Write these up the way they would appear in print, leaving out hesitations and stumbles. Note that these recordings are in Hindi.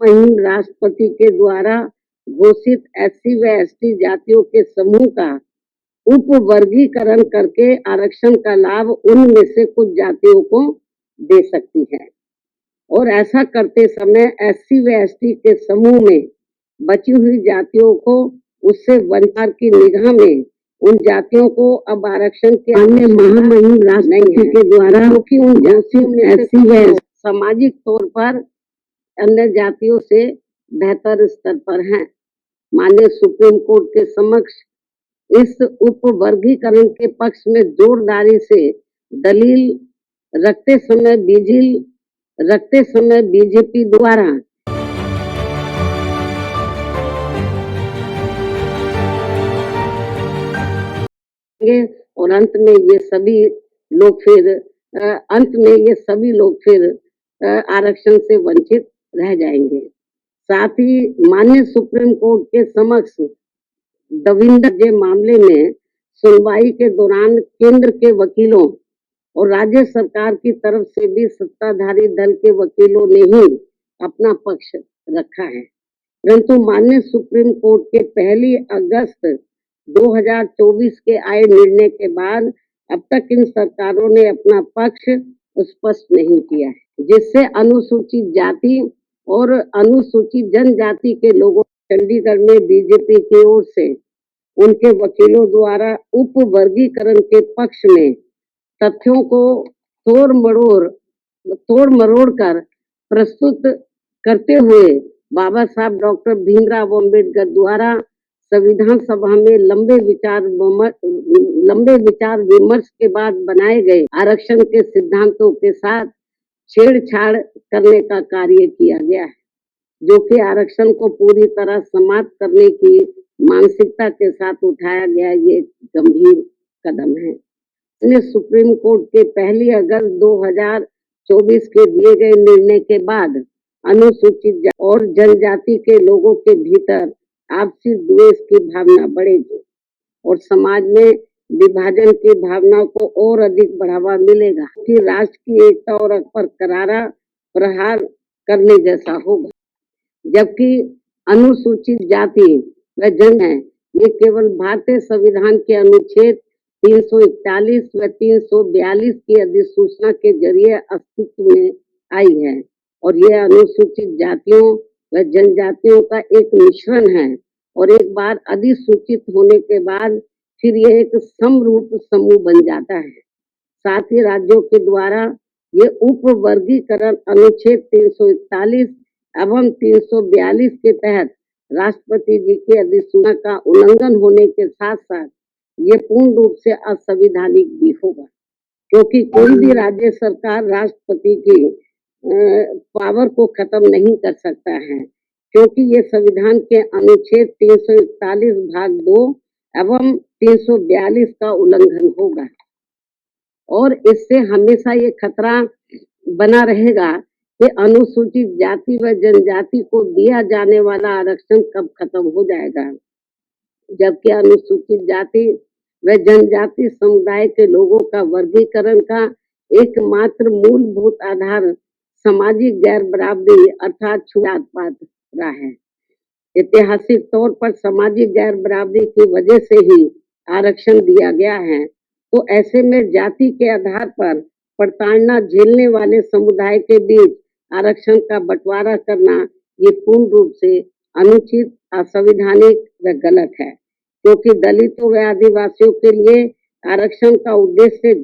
वहीं राष्ट्रपति के द्वारा घोषित एससी व एसटी जातियों के समूह का उप वर्गीकरण करके आरक्षण का लाभ उनमें से कुछ जातियों को दे सकती है। और ऐसा करते समय एससी व एसटी के समूह में बची हुई जातियों को उससे वंचित की निगाह में उन जातियों को अब आरक्षण के अन्य महामहिम राष्ट्रपति के द्वारा, क्योंकि उन जातियों में एससी व सामाजिक तौर पर अन्य जातियों से बेहतर स्तर पर हैं। माननीय सुप्रीम कोर्ट के समक्ष इस उप वर्गीकरण के पक्ष में जोरदारी से दलील रखते समय बीजेपी द्वारा और अंत में ये सभी लोग फिर आरक्षण से वंचित रह जाएंगे। साथ ही माननीय सुप्रीम कोर्ट के समक्ष दविंदर मामले में सुनवाई के दौरान केंद्र के वकीलों और राज्य सरकार की तरफ से भी सत्ताधारी दल के वकीलों ने ही अपना पक्ष रखा है, परंतु माननीय सुप्रीम कोर्ट के 1 अगस्त 2024 के आए निर्णय के बाद अब तक इन सरकारों ने अपना पक्ष स्पष्ट नहीं किया है, जिससे अनुसूचित जाति और अनुसूचित जनजाति के लोगों चंडीगढ़ में बीजेपी की ओर से उनके वकीलों द्वारा उप वर्गीकरण के पक्ष में तथ्यों को तोड़ मरोड़ कर प्रस्तुत करते हुए बाबा साहब डॉक्टर भीमराव अम्बेडकर द्वारा संविधान सभा में लंबे विचार विमर्श के बाद बनाए गए आरक्षण के सिद्धांतों के साथ छेड़छाड़ करने का कार्य किया गया है, जो कि आरक्षण को पूरी तरह समाप्त करने की मानसिकता के साथ उठाया गया ये गंभीर कदम है। इसने सुप्रीम कोर्ट के 1 अगस्त 2024 के दिए गए निर्णय के बाद अनुसूचित और जनजाति के लोगों के भीतर आपसी द्वेष की भावना बढ़ेगी और समाज में विभाजन की भावना को और अधिक बढ़ावा मिलेगा कि राष्ट्र की एकता और पर करारा प्रहार करने जैसा होगा। जबकि अनुसूचित जाति व जन है, ये केवल भारतीय संविधान के अनुच्छेद 341 व 342 की अधिसूचना के जरिए अस्तित्व में आई है और यह अनुसूचित जातियों व जनजातियों का एक मिश्रण है और एक बार अधिसूचित होने के बाद फिर यह एक समरूप समूह बन जाता है। साथ ही राज्यों के द्वारा ये उप वर्गीकरण अनुच्छेद 341 एवं 342 के तहत राष्ट्रपति जी की अधिसूचना का उल्लंघन होने के साथ साथ ये पूर्ण रूप से असंवैधानिक भी होगा, क्योंकि कोई भी राज्य सरकार राष्ट्रपति की पावर को खत्म नहीं कर सकता है, क्योंकि ये संविधान के अनुच्छेद 341 भाग 2 एवं 342 का उल्लंघन होगा और इससे हमेशा ये खतरा बना रहेगा कि अनुसूचित जाति व जनजाति को दिया जाने वाला आरक्षण कब खत्म हो जाएगा, जबकि अनुसूचित जाति व जनजाति समुदाय के लोगों का वर्गीकरण का एकमात्र मूलभूत आधार सामाजिक गैर बराबरी अर्थात छूत-पात रहा है। ऐतिहासिक तौर पर सामाजिक गैर बराबरी की वजह से ही आरक्षण दिया गया है, तो ऐसे में जाति के आधार पर प्रताड़ना झेलने वाले समुदाय के बीच आरक्षण का बंटवारा करना ये पूर्ण रूप से अनुचित, असंवैधानिक व गलत है, क्योंकि दलितों व आदिवासियों के लिए आरक्षण का उद्देश्य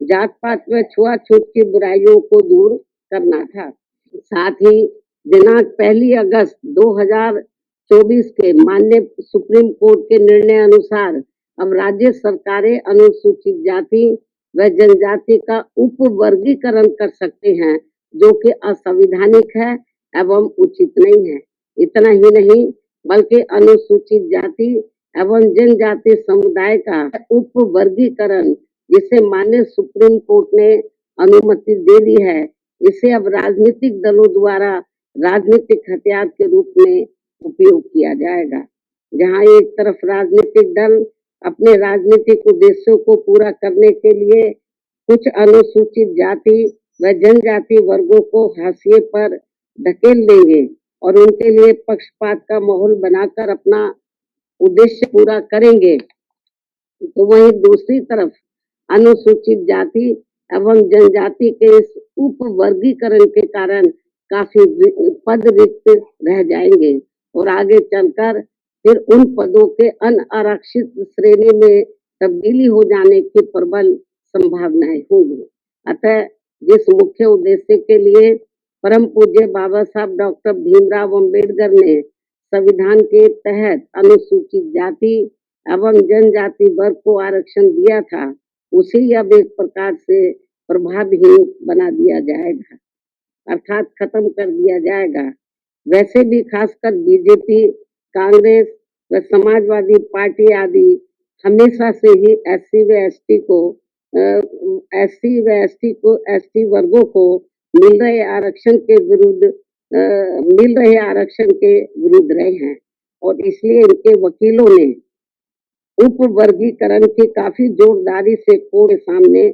जात पात व छुआछूत की बुराइयों को दूर करना था। साथ ही दिनांक 1 अगस्त 2024 के माननीय सुप्रीम कोर्ट के निर्णय अनुसार अब राज्य सरकारें अनुसूचित जाति व जनजाति का उप वर्गीकरण कर सकते हैं, जो कि असंवैधानिक है एवं उचित नहीं है। इतना ही नहीं बल्कि अनुसूचित जाति एवं जनजाति समुदाय का उप वर्गीकरण जिसे माननीय सुप्रीम कोर्ट ने अनुमति दे दी है, इसे अब राजनीतिक दलों द्वारा राजनीतिक हथियार के रूप में उपयोग किया जाएगा, जहां एक तरफ राजनीतिक दल अपने राजनीतिक उद्देश्यों को पूरा करने के लिए कुछ अनुसूचित जाति व जनजाति वर्गों को हाशिए पर धकेल देंगे और उनके लिए पक्षपात का माहौल बनाकर अपना उद्देश्य पूरा करेंगे, तो वहीं दूसरी तरफ अनुसूचित जाति एवं जनजाति के इस उप वर्गीकरण के कारण काफी पद रिक्त रह जाएंगे और आगे चलकर फिर उन पदों के अनारक्षित श्रेणी में तब्दीली हो जाने की प्रबल संभावनाएं होंगी। अतः जिस मुख्य उद्देश्य के लिए परम पूज्य बाबा साहब डॉक्टर भीमराव अंबेडकर ने संविधान के तहत अनुसूचित जाति एवं जनजाति वर्ग को आरक्षण दिया था, उसे अब एक प्रकार से प्रभावहीन बना दिया जाएगा, अर्थात खत्म कर दिया जाएगा। वैसे भी खासकर बीजेपी, कांग्रेस व समाजवादी पार्टी आदि हमेशा से ही एसटी वर्गों को मिल रहे आरक्षण के विरुद्ध रहे हैं और इसलिए इनके वकीलों ने उप वर्गीकरण की काफी जोरदारी से कोर्ट सामने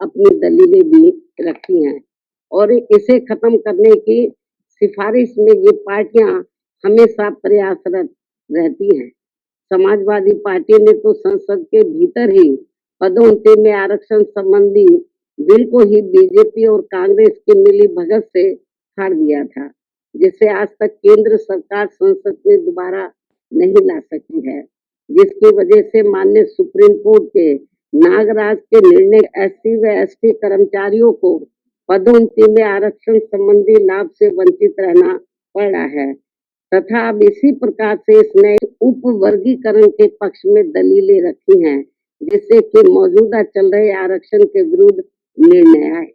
अपनी दलीलें भी रखी हैं और इसे खत्म करने की सिफारिश में ये पार्टियां हमेशा प्रयासरत रहती हैं। समाजवादी पार्टी ने तो संसद के भीतर ही पदोन्नति में आरक्षण संबंधी बिल को ही बीजेपी और कांग्रेस की मिली भगत से फाड़ दिया था, जिसे आज तक केंद्र सरकार संसद में दोबारा नहीं ला सकी है, जिसकी वजह से माननीय सुप्रीम कोर्ट के नागराज के निर्णय एससी व एसटी कर्मचारियों को पदोन्नति में आरक्षण संबंधी लाभ से वंचित रहना पड़ा है तथा अब इसी प्रकार से इस नए उप वर्गीकरण के पक्ष में दलीलें रखी हैं, जिससे कि मौजूदा चल रहे आरक्षण के विरुद्ध निर्णय आए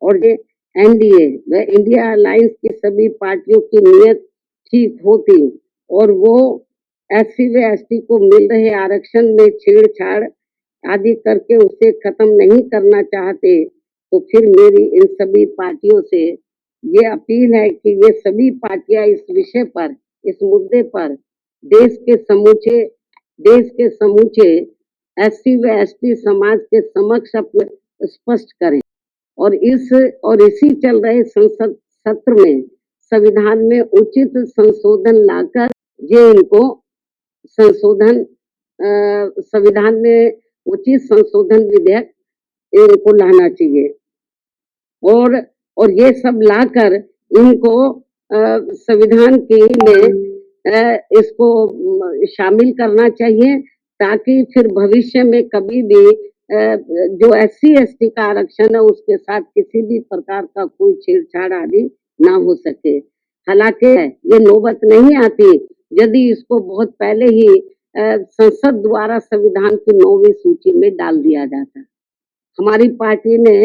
और ये एनडीए व इंडिया अलायंस की सभी पार्टियों की नीयत ठीक होती और वो एससी व एसटी को मिल रहे आरक्षण में छेड़छाड़ आदि करके उसे खत्म नहीं करना चाहते, तो फिर मेरी इन सभी पार्टियों से ये अपील है कि ये सभी पार्टियां इस विषय पर, इस मुद्दे पर देश के समूचे एससी व एसटी समाज के समक्ष अपने स्पष्ट करें और इसी चल रहे संसद सत्र में संविधान में उचित संशोधन लाकर ये इनको संविधान में उचित संशोधन विधेयक इनको लाना चाहिए और ये सब लाकर इनको संविधान के में इसको शामिल करना चाहिए ताकि फिर भविष्य में कभी भी जो एससी एसटी का आरक्षण है उसके साथ किसी भी प्रकार का कोई छेड़छाड़ आदि ना हो सके। हालांकि ये नौबत नहीं आती यदि इसको बहुत पहले ही संसद द्वारा संविधान की 9वीं सूची में डाल दिया जाता। हमारी पार्टी ने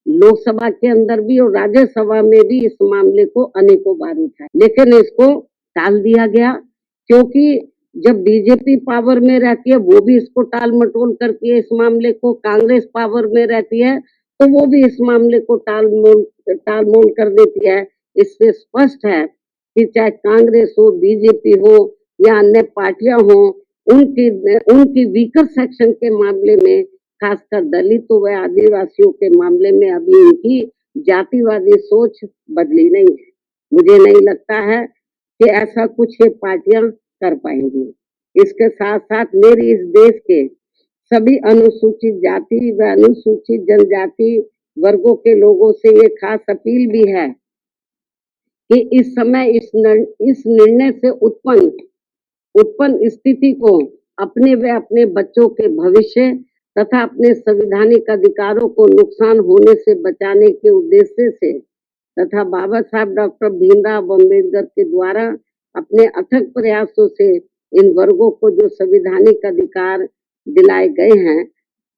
लोकसभा के अंदर भी और राज्यसभा में भी इस मामले को अनेकों बार उठाया, लेकिन इसको टाल दिया गया क्योंकि जब बीजेपी पावर में रहती है वो भी इसको टाल मटोल करती है, इस मामले को कांग्रेस पावर में रहती है तो वो भी इस मामले को टाल मोल कर देती है। इससे स्पष्ट है कि चाहे कांग्रेस हो, बीजेपी हो या अन्य पार्टियां हो, उनकी वीकर सेक्शन के मामले में, खासकर दलितों व आदिवासियों के मामले में अभी इनकी जातिवादी सोच बदली नहीं है। मुझे नहीं लगता है कि ऐसा कुछ ये पार्टियां कर पाएंगी। इसके साथ साथ मेरी इस देश के सभी अनुसूचित जाति व अनुसूचित जनजाति वर्गों के लोगों से ये खास अपील भी है कि इस समय इस निर्णय से उत्पन्न स्थिति को अपने व अपने बच्चों के भविष्य तथा अपने संवैधानिक अधिकारों को नुकसान होने से बचाने के उद्देश्य से तथा बाबा साहब डॉक्टर भीमराव अंबेडकर के द्वारा अपने अथक प्रयासों से इन वर्गों को जो संवैधानिक अधिकार दिलाए गए हैं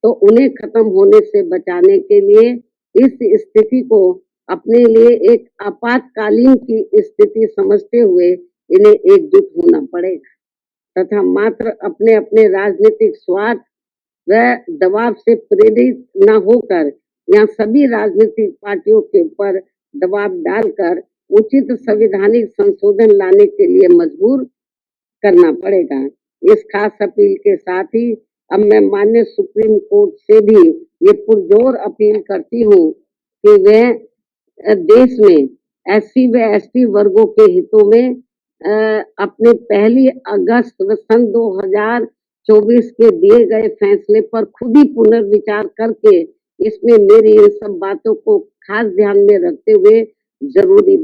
तो उन्हें खत्म होने से बचाने के लिए इस स्थिति को अपने लिए एक आपातकालीन की स्थिति समझते हुए इन्हें एकजुट होना पड़ेगा तथा मात्र अपने अपने राजनीतिक स्वार्थ व दबाव से प्रेरित न होकर यहाँ सभी राजनीतिक पार्टियों के ऊपर दबाव डालकर उचित संवैधानिक संशोधन लाने के लिए मजबूर करना पड़ेगा। इस खास अपील के साथ ही अब मैं माननीय सुप्रीम कोर्ट से भी ये पुरजोर अपील करती हूँ कि वह देश में SC व ST वर्गों के हितों में अपने 1 अगस्त सन 2024 के दिए गए फैसले पर खुद ही पुनर्विचार करके इसमें मेरी इन सब बातों को खास ध्यान में रखते हुए जरूरी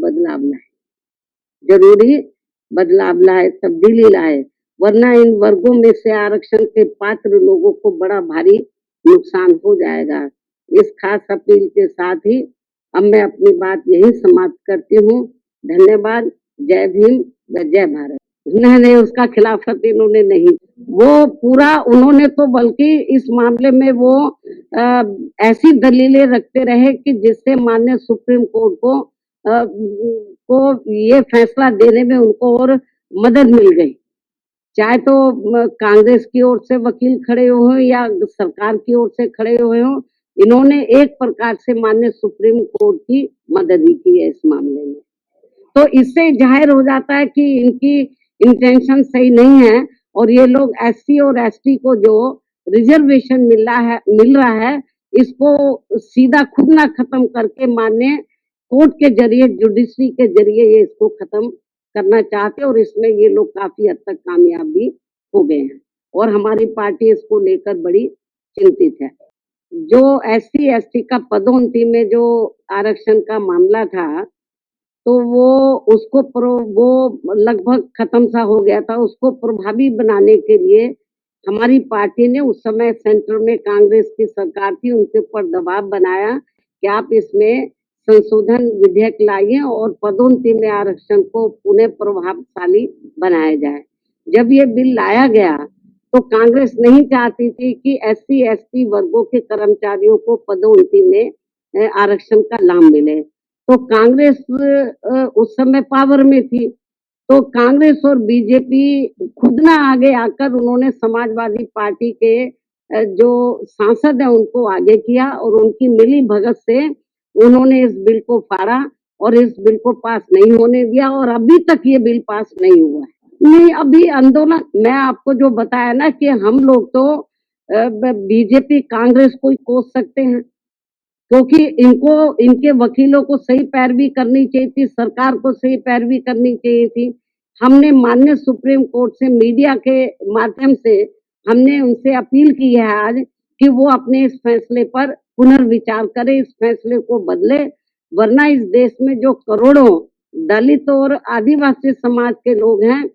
बदलाव लाए, तब्दीली लाए, वरना इन वर्गों में से आरक्षण के पात्र लोगों को बड़ा भारी नुकसान हो जाएगा। इस खास अपील के साथ ही अब मैं अपनी बात यही समाप्त करती हूँ। धन्यवाद। जय भीम व जय भारत। नहीं, उसका खिलाफत इन्होंने नहीं, वो पूरा उन्होंने तो बल्कि इस मामले में वो ऐसी दलीलें रखते रहे कि जिससे माननीय सुप्रीम कोर्ट को ये फैसला देने में उनको और मदद मिल गई। चाहे तो कांग्रेस की ओर से वकील खड़े हुए या सरकार की ओर से खड़े हुए हों, इन्होंने एक प्रकार से माननीय सुप्रीम कोर्ट की मदद ही की है इस मामले में। तो इससे जाहिर हो जाता है कि इनकी इंटेंशन सही नहीं है और ये लोग SC और ST को जो रिजर्वेशन मिल रहा है इसको सीधा खुद ना खत्म करके माननीय कोर्ट के जरिए, जुडिशरी के जरिए ये इसको खत्म करना चाहते और इसमें ये लोग काफी हद तक कामयाब भी हो गए हैं और हमारी पार्टी इसको लेकर बड़ी चिंतित है। जो SC ST का पदोन्नति में जो आरक्षण का मामला था तो वो लगभग खत्म सा हो गया था। उसको प्रभावी बनाने के लिए हमारी पार्टी ने उस समय सेंटर में कांग्रेस की सरकार थी, उनके ऊपर दबाव बनाया कि आप इसमें संशोधन विधेयक लाइए और पदोन्नति में आरक्षण को पुनः प्रभावशाली बनाया जाए। जब ये बिल लाया गया तो कांग्रेस नहीं चाहती थी कि SC ST वर्गों के कर्मचारियों को पदोन्नति में आरक्षण का लाभ मिले। तो कांग्रेस उस समय पावर में थी, तो कांग्रेस और बीजेपी खुद ना आगे आकर उन्होंने समाजवादी पार्टी के जो सांसद है उनको आगे किया और उनकी मिली भगत से उन्होंने इस बिल को फाड़ा और इस बिल को पास नहीं होने दिया और अभी तक ये बिल पास नहीं हुआ है। नहीं, अभी आंदोलन मैं आपको जो बताया ना कि हम लोग तो बीजेपी कांग्रेस को ही कोस सकते हैं क्योंकि इनके वकीलों को सही पैरवी करनी चाहिए थी, सरकार को सही पैरवी करनी चाहिए थी। हमने माननीय सुप्रीम कोर्ट से मीडिया के माध्यम से हमने उनसे अपील की है आज कि वो अपने इस फैसले पर पुनर्विचार करें, इस फैसले को बदले, वरना इस देश में जो करोड़ों दलित और आदिवासी समाज के लोग हैं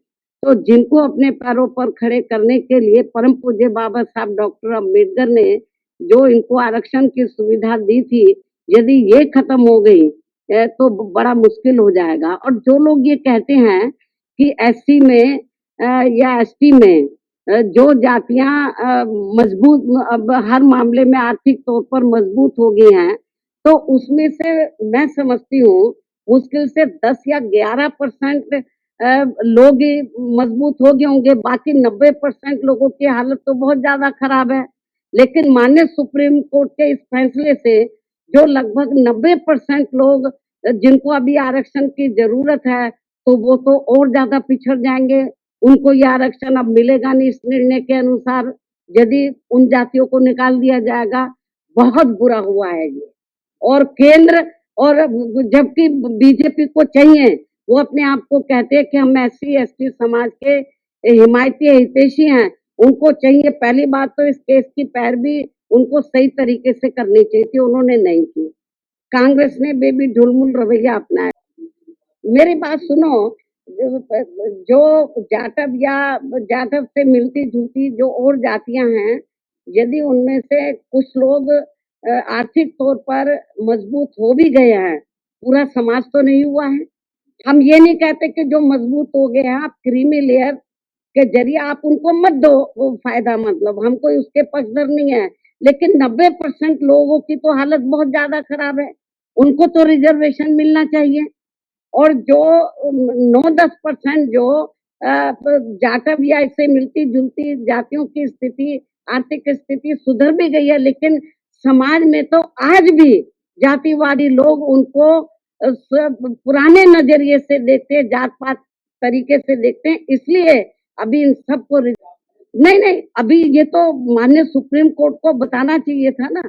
तो जिनको अपने पैरों पर खड़े करने के लिए परम पूज्य बाबा साहब डॉक्टर अम्बेडकर ने जो इनको आरक्षण की सुविधा दी थी, यदि ये खत्म हो गई तो बड़ा मुश्किल हो जाएगा। और जो लोग ये कहते हैं कि SC में या ST में जो जातियां मजबूत अब हर मामले में आर्थिक तौर पर मजबूत हो गई हैं, तो उसमें से मैं समझती हूँ मुश्किल से 10 या 11% लोग ही मजबूत हो गए होंगे, बाकी 90% लोगों की हालत तो बहुत ज्यादा खराब है। लेकिन माननीय सुप्रीम कोर्ट के इस फैसले से जो लगभग 90% लोग जिनको अभी आरक्षण की जरूरत है तो वो तो और ज्यादा पिछड़ जाएंगे, उनको ये आरक्षण अब मिलेगा नहीं इस निर्णय के अनुसार। यदि उन जातियों को निकाल दिया जाएगा, बहुत बुरा हुआ है ये। और केंद्र और जबकि बीजेपी को चाहिए, वो अपने आप को कहते हैं कि हम SC ST समाज के हिमायती हितैषी हैं, उनको चाहिए पहली बात तो इस केस की पैरवी उनको सही तरीके से करनी चाहिए थी, उन्होंने नहीं की। कांग्रेस ने बेबी ढुलमुल रवैया अपनाया। मेरी बात सुनो, जो जाटव से मिलती जुलती जो और जातियां हैं, यदि उनमें से कुछ लोग आर्थिक तौर पर मजबूत हो भी गए हैं, पूरा समाज तो नहीं हुआ है। हम ये नहीं कहते कि जो मजबूत हो गए हैं आप क्रीमी लेयर के जरिए आप उनको मत दो वो फायदा, मतलब हम कोई उसके पक्षधर नहीं है, लेकिन 90% लोगों की तो हालत बहुत ज्यादा खराब है, उनको तो रिजर्वेशन मिलना चाहिए। और जो 9-10% जो जाटव या इससे मिलती जुलती जातियों की स्थिति, आर्थिक स्थिति सुधर भी गई है, लेकिन समाज में तो आज भी जातिवादी लोग उनको पुराने नजरिए से देखते हैं, जात पात तरीके से देखते हैं, इसलिए अभी इन सबको नहीं, अभी ये तो माननीय सुप्रीम कोर्ट को बताना चाहिए था ना,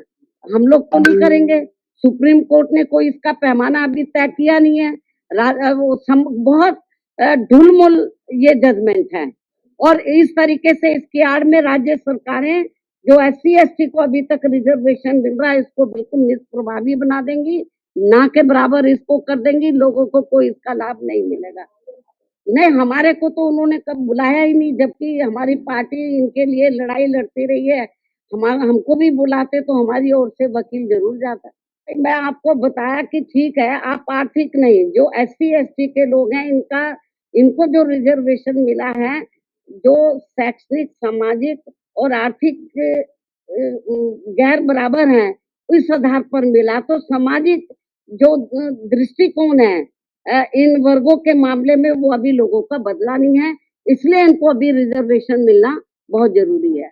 हम लोग तो नहीं करेंगे। सुप्रीम कोर्ट ने कोई इसका पैमाना अभी तय किया नहीं है, बहुत ढुलमुल ये जजमेंट है। और इस तरीके से इसकी आड़ में राज्य सरकारें जो SC/ST को अभी तक रिजर्वेशन मिल रहा है इसको बिल्कुल निष्प्रभावी बना देंगी, ना के बराबर इसको कर देंगी, लोगों को कोई इसका लाभ नहीं मिलेगा। नहीं, हमारे को तो उन्होंने कब बुलाया ही नहीं, जबकि हमारी पार्टी इनके लिए लड़ाई लड़ती रही है। हमको भी बुलाते तो हमारी ओर से वकील जरूर जाता। मैं आपको बताया कि ठीक है, आप आर्थिक नहीं, जो SC/ST के लोग हैं इनको जो रिजर्वेशन मिला है, जो शैक्षणिक, सामाजिक और आर्थिक गैर बराबर हैं, इस आधार पर मिला। तो सामाजिक जो दृष्टिकोण है इन वर्गों के मामले में वो अभी लोगों का बदला नहीं है, इसलिए इनको अभी रिजर्वेशन मिलना बहुत जरूरी है।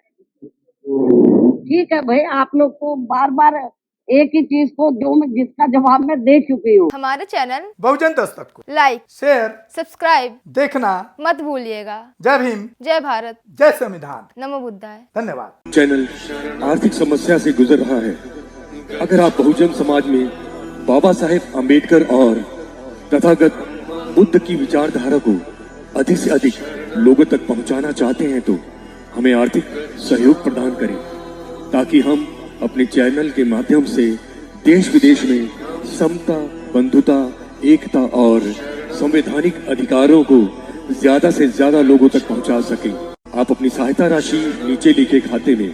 ठीक है भाई, आप लोग को बार बार एक ही चीज को जिसका जवाब मैं दे चुकी हूँ। हमारे चैनल बहुजन दस्तक को लाइक, शेयर, सब्सक्राइब देखना मत भूलिएगा। जय भीम, जय भारत, जय संविधान, नमो बुद्धाय। धन्यवाद। चैनल आर्थिक समस्या से गुजर रहा है। अगर आप बहुजन समाज में बाबा साहेब अम्बेडकर और तथागत बुद्ध की विचारधारा को अधिक से अधिक लोगों तक पहुंचाना चाहते हैं तो हमें आर्थिक सहयोग प्रदान करें, ताकि हम अपने चैनल के माध्यम से देश विदेश में समता, बंधुता, एकता और संवैधानिक अधिकारों को ज्यादा से ज्यादा लोगों तक पहुंचा सकें। आप अपनी सहायता राशि नीचे लिखे खाते में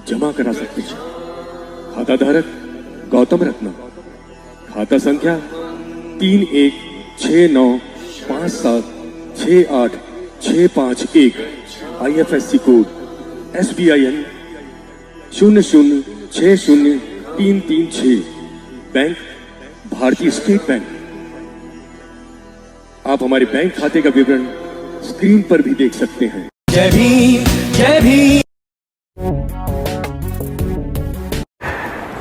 जमा करा सकते हैं। खाता धारक गौतम रत्ना, खाता संख्या 3169576865 IFSC कोड SBIN 0060336, बैंक भारतीय स्टेट बैंक। आप हमारे बैंक खाते का विवरण स्क्रीन पर भी देख सकते हैं। जय भीम, जय भीम।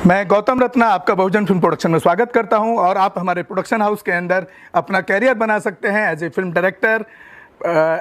मैं गौतम रत्ना आपका बहुजन फिल्म प्रोडक्शन में स्वागत करता हूं और आप हमारे प्रोडक्शन हाउस के अंदर अपना कैरियर बना सकते हैं as a film director,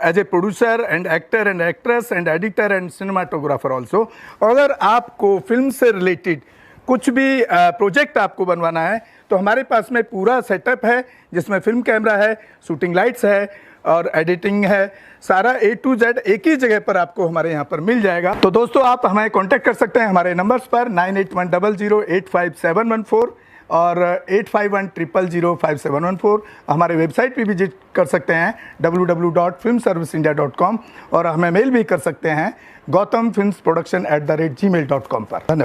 as a producer and actor and actress and editor and cinematographer also. अगर आपको फिल्म से रिलेटेड कुछ भी प्रोजेक्ट आपको बनवाना है तो हमारे पास में पूरा सेटअप है, जिसमें फिल्म कैमरा है, शूटिंग लाइट्स है और एडिटिंग है। सारा A to Z एक ही जगह पर आपको हमारे यहाँ पर मिल जाएगा। तो दोस्तों, आप हमें कांटेक्ट कर सकते हैं हमारे नंबर्स पर 9810085714 और 8510005714। हमारे वेबसाइट पे विजिट कर सकते हैं www.filmserviceindia.com और हमें मेल भी कर सकते हैं gautamfilmsproduction@gmail.com पर। धन्यवाद।